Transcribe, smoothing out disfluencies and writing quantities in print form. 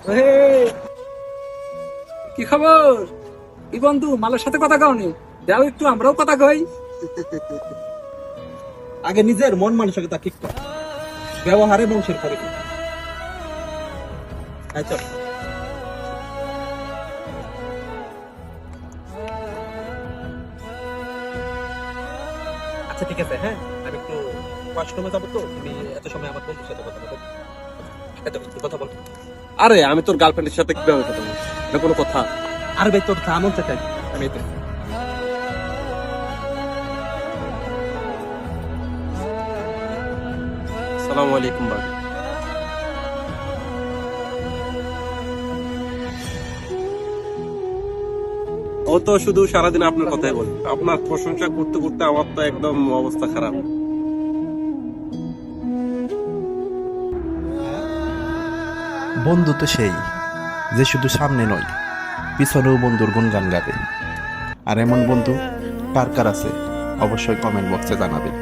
এই, কি খবর? কি বন্ধু, মালের সাথে কথা কওনি? যাও একটু, আমরাও কথা কই। আগে নিজের মন মানসিকতা ঠিক কর, ব্যবহারে বংশের করে। আচ্ছা, আচ্ছা ঠিক আছে। হ্যাঁ, আমি একটু ওয়াশরুমে যাবো, তো তুমি এত সময় আমার বন্ধুর সাথে কথা বলো। এত কথা বলো। আরে আমি তোর গার্লফ্রেন্ডের সাথে কিভাবে কথা বলবো? এটা কোনো কথা? আর ভাই তোর যা মন চাই আমি এতে। আসসালামু আলাইকুম ভাবি। ও তো শুধু সারাদিন আপনার কথাই বলে, আপনার প্রশংসা করতে করতে আমার তো একদম অবস্থা খারাপ। বন্ধু তো সেই যে শুধু সামনে নয়, পিছনেও বন্ধুর গুণগান গাবে। আর এমন বন্ধু কার কার আছে অবশ্যই কমেন্ট বক্সে জানাবেন।